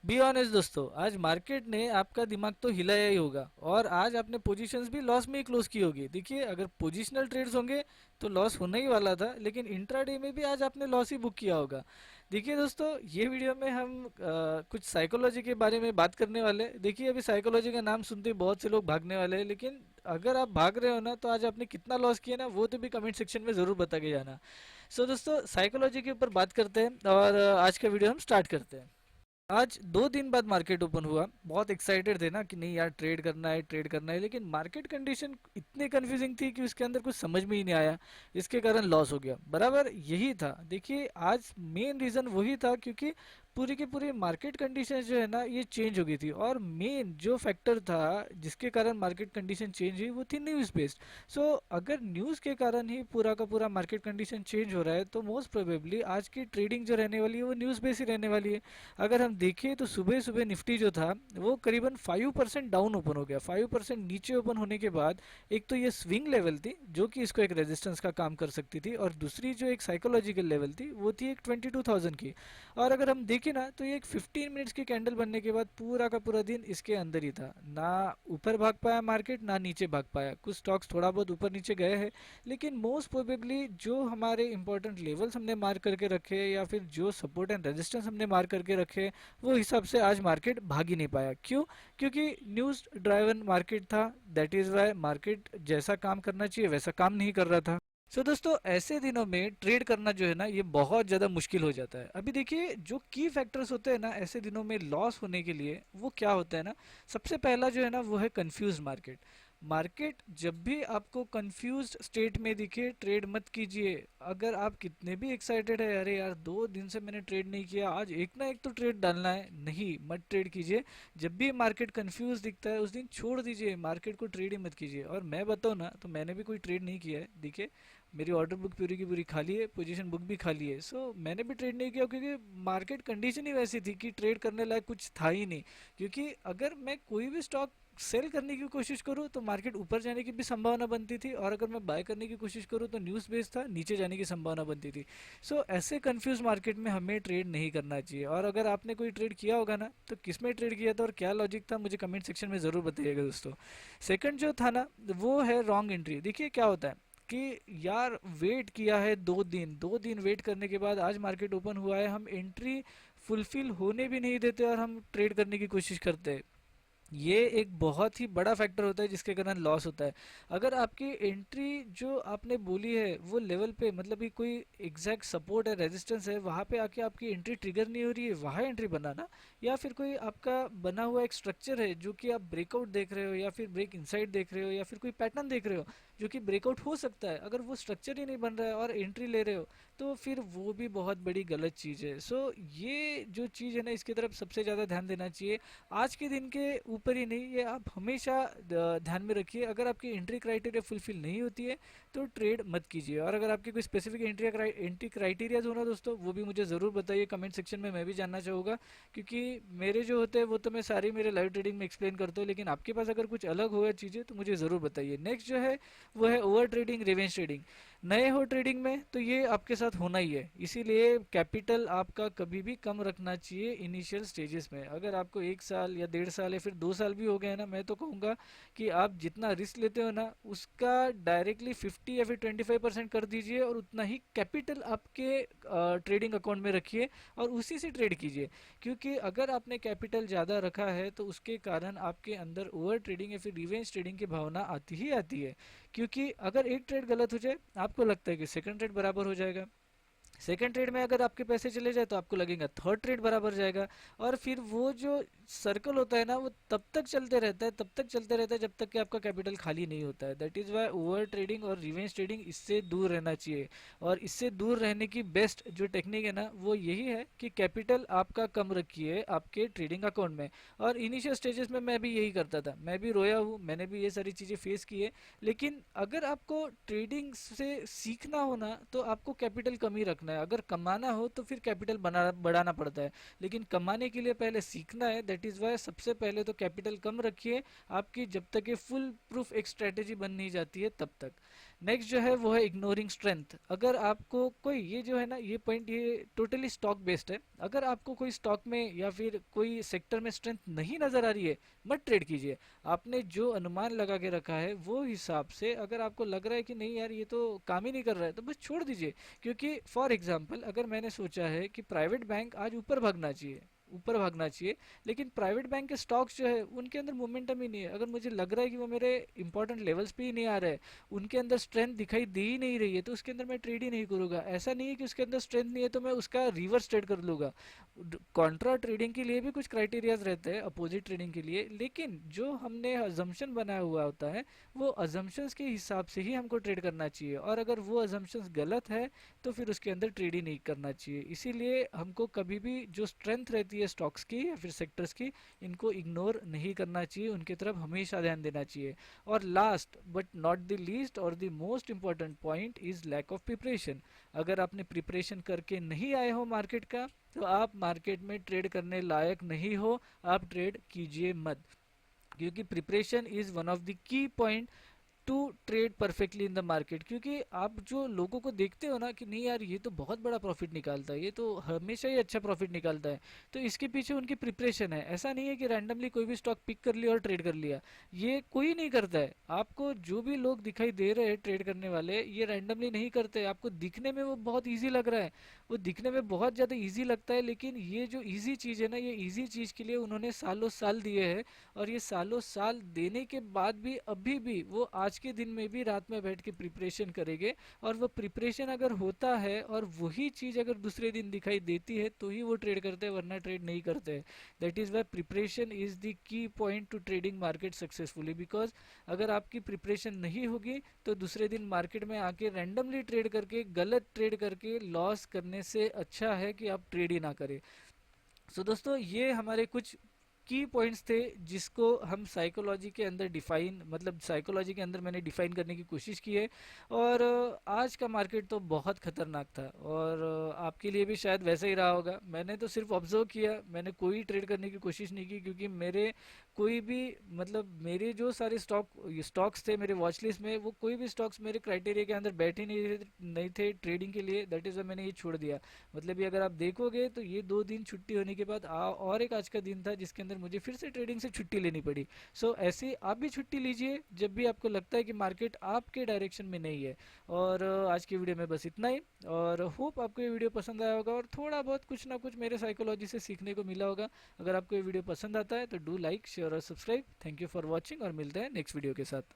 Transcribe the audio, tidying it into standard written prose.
Be honest दोस्तों, आज market ने आपका दिमाग तो हिलाया ही होगा और आज आपने पोजीशंस भी लॉस में ही क्लोज की होगी। देखिए, अगर पोजिशनल ट्रेड्स होंगे तो लॉस होने ही वाला था, लेकिन इंट्राडे में भी आज आपने लॉस ही बुक किया होगा। देखिए दोस्तों, ये वीडियो में हम कुछ साइकोलॉजी के बारे में बात करने वाले हैं। देखिए, अभी साइकोलॉजी का नाम सुनते ही बहुत से लोग भागने वाले हैं, लेकिन अगर आप भाग रहे हो ना तो आज आपने कितना लॉस किया ना वो तो भी कमेंट सेक्शन में ज़रूर बता के जाना। सो दोस्तों, साइकोलॉजी के ऊपर बात करते हैं और आज का वीडियो हम स्टार्ट करते हैं। आज 2 दिन बाद मार्केट ओपन हुआ। बहुत एक्साइटेड थे ना कि नहीं यार, ट्रेड करना है ट्रेड करना है, लेकिन मार्केट कंडीशन इतनी कंफ्यूजिंग थी कि उसके अंदर कुछ समझ में ही नहीं आया। इसके कारण लॉस हो गया, बराबर यही था। देखिए, आज मेन रीज़न वही था क्योंकि पूरी की पूरी मार्केट कंडीशन जो है ना ये चेंज हो गई थी, और मेन जो फैक्टर था जिसके कारण मार्केट कंडीशन चेंज हुई वो थी न्यूज़ बेस्ड। सो अगर न्यूज़ के कारण ही पूरा का पूरा मार्केट कंडीशन चेंज हो रहा है तो मोस्ट प्रोबेबली आज की ट्रेडिंग जो रहने वाली है वो न्यूज़ बेस्ड ही रहने वाली है। अगर हम देखें तो सुबह सुबह निफ्टी जो था वो करीबन 5% डाउन ओपन हो गया। 5% नीचे ओपन होने के बाद एक तो ये स्विंग लेवल थी जो कि इसको एक रेजिस्टेंस का काम कर सकती थी, और दूसरी जो एक साइकोलॉजिकल लेवल थी वो थी एक 22,000 की। और अगर हम देखें ना तो ये एक 15 मिनट्स की कैंडल बनने के बाद पूरा का पूरा दिन इसके अंदर ही था। ना ऊपर भाग पाया मार्केट, ना नीचे भाग पाया। कुछ स्टॉक्स थोड़ा बहुत ऊपर नीचे गए हैं, लेकिन मोस्ट प्रोबेबली जो हमारे इंपॉर्टेंट लेवल्स हमने मार्क करके रखे या फिर जो सपोर्ट एंड रेजिस्टेंस हमने मार्क करके रखे वो हिसाब से आज मार्केट भाग ही नहीं पाया। क्यों? क्योंकि न्यूज़ ड्राइवन मार्केट था। दैट इज़ वाई मार्केट जैसा काम करना चाहिए वैसा काम नहीं कर रहा था। सो दोस्तों, ऐसे दिनों में ट्रेड करना जो है ना ये बहुत ज़्यादा मुश्किल हो जाता है। अभी देखिए, जो की फैक्टर्स होते हैं ना ऐसे दिनों में लॉस होने के लिए, वो क्या होता है ना, सबसे पहला जो है ना वो है कंफ्यूज मार्केट। मार्केट जब भी आपको कंफ्यूज स्टेट में दिखे ट्रेड मत कीजिए। अगर आप कितने भी एक्साइटेड है, अरे यार 2 दिन से मैंने ट्रेड नहीं किया, आज एक ना एक तो ट्रेड डालना है, नहीं, मत ट्रेड कीजिए। जब भी मार्केट कंफ्यूज दिखता है उस दिन छोड़ दीजिए, मार्केट को ट्रेड ही मत कीजिए। और मैं बताऊँ ना तो मैंने भी कोई ट्रेड नहीं किया है। देखिए, मेरी ऑर्डर बुक पूरी की पूरी खाली है, पोजीशन बुक भी खाली है। सो मैंने भी ट्रेड नहीं किया क्योंकि मार्केट कंडीशन ही वैसी थी कि ट्रेड करने लायक कुछ था ही नहीं। क्योंकि अगर मैं कोई भी स्टॉक सेल करने की कोशिश करूँ तो मार्केट ऊपर जाने की भी संभावना बनती थी, और अगर मैं बाय करने की कोशिश करूँ तो न्यूज़ बेस्ड था, नीचे जाने की संभावना बनती थी। सो ऐसे कंफ्यूज मार्केट में हमें ट्रेड नहीं करना चाहिए। और अगर आपने कोई ट्रेड किया होगा ना तो किस में ट्रेड किया था और क्या लॉजिक था, मुझे कमेंट सेक्शन में ज़रूर बताइएगा दोस्तों। सेकंड जो था ना वो है रॉन्ग एंट्री। देखिए क्या होता है कि यार वेट किया है 2 दिन, 2 दिन वेट करने के बाद आज मार्केट ओपन हुआ है, हम एंट्री फुलफिल होने भी नहीं देते और हम ट्रेड करने की कोशिश करते हैं। ये एक बहुत ही बड़ा फैक्टर होता है जिसके कारण लॉस होता है। अगर आपकी एंट्री जो आपने बोली है वो लेवल पे, मतलब कि कोई एग्जैक्ट सपोर्ट है, रेजिस्टेंस है, वहाँ पे आके आपकी एंट्री ट्रिगर नहीं हो रही है, वहाँ एंट्री बनाना। या फिर कोई आपका बना हुआ एक स्ट्रक्चर है जो कि आप ब्रेकआउट देख रहे हो या फिर ब्रेक इनसाइड देख रहे हो या फिर कोई पैटर्न देख रहे हो जो कि ब्रेकआउट हो सकता है, अगर वो स्ट्रक्चर ही नहीं बन रहा है और एंट्री ले रहे हो तो फिर वो भी बहुत बड़ी गलत चीज़ है। सो ये जो चीज़ है ना इसकी तरफ सबसे ज़्यादा ध्यान देना चाहिए। आज के दिन के ऊपर ही नहीं, ये आप हमेशा ध्यान में रखिए। अगर आपकी एंट्री क्राइटेरिया फुलफिल नहीं होती है तो ट्रेड मत कीजिए। और अगर आपकी कोई स्पेसिफिक एंट्री क्राइटेरियाज हो ना दोस्तों, वो भी मुझे ज़रूर बताइए कमेंट सेक्शन में, मैं भी जानना चाहूँगा। क्योंकि मेरे जो होते हैं वो तो मैं सारी मेरे लाइव ट्रेडिंग में एक्सप्लेन करता हूँ, लेकिन आपके पास अगर कुछ अलग हो चीज़ें तो मुझे ज़रूर बताइए। नेक्स्ट जो है वो है ओवर ट्रेडिंग, रिवेंज ट्रेडिंग। नए हो ट्रेडिंग में तो ये आपके साथ होना ही है, इसीलिए कैपिटल आपका कभी भी कम रखना चाहिए इनिशियल स्टेजेस में। अगर आपको 1 साल या 1.5 साल या फिर 2 साल भी हो गए ना, मैं तो कहूँगा कि आप जितना रिस्क लेते हो ना उसका डायरेक्टली 50 या फिर 25% कर दीजिए और उतना ही कैपिटल आपके ट्रेडिंग अकाउंट में रखिए और उसी से ट्रेड कीजिए। क्योंकि अगर आपने कैपिटल ज़्यादा रखा है तो उसके कारण आपके अंदर ओवर ट्रेडिंग या फिर रिवेंज ट्रेडिंग की भावना आती ही आती है। क्योंकि अगर एक ट्रेड गलत हो जाए, आपको लगता है कि सेकंड ट्रेड बराबर हो जाएगा, सेकंड ट्रेड में अगर आपके पैसे चले जाए तो आपको लगेगा थर्ड ट्रेड बराबर जाएगा। और फिर वो जो सर्कल होता है ना वो तब तक चलते रहता है, तब तक चलते रहता है जब तक कि आपका कैपिटल खाली नहीं होता है। That is why over trading और रिवेंज ट्रेडिंग इससे दूर रहना चाहिए। और इससे दूर रहने की बेस्ट जो टेक्निक है ना वो यही है कि कैपिटल आपका कम रखिए आपके ट्रेडिंग अकाउंट में। और इनिशियल स्टेजेस में मैं भी यही करता था, मैं भी रोया हूँ, मैंने भी ये सारी चीज़ें फेस की है। लेकिन अगर आपको ट्रेडिंग से सीखना हो ना तो आपको कैपिटल कम ही रखना है। अगर कमाना हो तो फिर कैपिटल बना बढ़ाना पड़ता है, लेकिन कमाने के लिए पहले सीखना है। दैट इज़ वाई सबसे पहले तो कैपिटल कम रखिए आपकी, जब तक ये फुल प्रूफ एक स्ट्रेटेजी बन नहीं जाती है तब तक। नेक्स्ट जो है वो है इग्नोरिंग स्ट्रेंथ। अगर आपको कोई, ये जो है ना, ये पॉइंट ये टोटली स्टॉक बेस्ड है। अगर आपको कोई स्टॉक में या फिर कोई सेक्टर में स्ट्रेंथ नहीं नजर आ रही है, मत ट्रेड कीजिए। आपने जो अनुमान लगा के रखा है वो हिसाब से अगर आपको लग रहा है कि नहीं यार ये तो काम ही नहीं कर रहा है, तो बस छोड़ दीजिए। क्योंकि फॉर एग्जांपल अगर मैंने सोचा है कि प्राइवेट बैंक आज ऊपर भागना चाहिए, लेकिन प्राइवेट बैंक के स्टॉक्स जो है उनके अंदर मोमेंटम ही नहीं है, अगर मुझे लग रहा है कि वो मेरे इंपॉर्टेंट लेवल्स पे ही नहीं आ रहा है, उनके अंदर स्ट्रेंथ दिखाई दे ही नहीं रही है, तो उसके अंदर मैं ट्रेड ही नहीं करूंगा। ऐसा नहीं है कि उसके अंदर स्ट्रेंथ नहीं है तो मैं उसका रिवर्स ट्रेड कर लूंगा। कॉन्ट्रा ट्रेडिंग के लिए भी कुछ क्राइटेरियाज रहते हैं अपोजिट ट्रेडिंग के लिए, लेकिन जो हमने अजम्पशन बनाया हुआ होता है वो अजम्पशंस के हिसाब से ही हमको ट्रेड करना चाहिए, और अगर वो अजम्पशंस गलत है तो फिर उसके अंदर ट्रेड ही नहीं करना चाहिए। इसीलिए हमको कभी भी जो स्ट्रेंथ रहती है स्टॉक्स की या फिर सेक्टर्स की, इनको इग्नोर नहीं करना चाहिए, उनकी तरफ हमेशा ध्यान देना चाहिए। और last but not the least और the most important point is lack of preparation. अगर आपने प्रिपरेशन करके नहीं आए हो मार्केट का, तो आप मार्केट में ट्रेड करने लायक नहीं हो, आप ट्रेड कीजिए मत। क्योंकि preparation is one of the key point two trade perfectly in the market. क्योंकि आप जो लोगों को देखते हो ना कि नहीं यार ये तो बहुत बड़ा प्रॉफिट निकालता है, ये तो हमेशा ही अच्छा प्रॉफिट निकालता है, तो इसके पीछे उनकी प्रिपरेशन है। ऐसा नहीं है कि रैंडमली कोई भी स्टॉक पिक कर लिया और ट्रेड कर लिया, ये कोई नहीं करता है। आपको जो भी लोग दिखाई दे रहे हैं ट्रेड करने वाले, ये रैंडमली नहीं करते। आपको दिखने में वो बहुत ईजी लग रहा है, वो दिखने में बहुत ज़्यादा ईजी लगता है, लेकिन ये जो ईजी चीज़ है ना, ये ईजी चीज़ के लिए उन्होंने सालों साल दिए हैं, और ये सालों साल देने के बाद भी अभी भी वो आज के दिन में भी रात में बैठ के प्रिपरेशन करेंगे। और वो प्रिपरेशन अगर होता है और वही चीज़ अगर दूसरे दिन दिखाई देती है तो ही वो ट्रेड करते हैं, वरना ट्रेड नहीं करते हैं। That is why preparation is the key point two trading market successfully. Because अगर आपकी प्रिपरेशन नहीं होगी तो दूसरे दिन मार्केट में आके रैंडमली ट्रेड करके, गलत ट्रेड करके लॉस करने से अच्छा है कि आप ट्रेड ही ना करें। सो दोस्तों, ये हमारे कुछ की पॉइंट्स थे जिसको हम साइकोलॉजी के अंदर डिफाइन, मतलब साइकोलॉजी के अंदर मैंने डिफाइन करने की कोशिश की है। और आज का मार्केट तो बहुत खतरनाक था, और आपके लिए भी शायद वैसा ही रहा होगा। मैंने तो सिर्फ ऑब्जर्व किया, मैंने कोई ट्रेड करने की कोशिश नहीं की, क्योंकि मेरे कोई भी, मतलब मेरे जो सारे स्टॉक्स थे मेरे वॉच लिस्ट में, वो कोई भी स्टॉक्स मेरे क्राइटेरिया के अंदर बैठे नहीं थे ट्रेडिंग के लिए। दैट इज़ मैंने ये छोड़ दिया। मतलब ये अगर आप देखोगे तो ये 2 दिन छुट्टी होने के बाद और एक आज का दिन था जिसके अंदर मुझे फिर से ट्रेडिंग से छुट्टी लेनी पड़ी। सो ऐसे आप भी छुट्टी लीजिए जब भी आपको लगता है कि मार्केट आपके डायरेक्शन में नहीं है। और आज की वीडियो में बस इतना ही, और होप आपको ये वीडियो पसंद आया होगा और थोड़ा बहुत कुछ ना कुछ मेरे साइकोलॉजी से सीखने को मिला होगा। अगर आपको ये वीडियो पसंद आता है तो डू लाइक, शेयर और subscribe. Thank you for watching, और मिलते हैं नेक्स्ट वीडियो के साथ।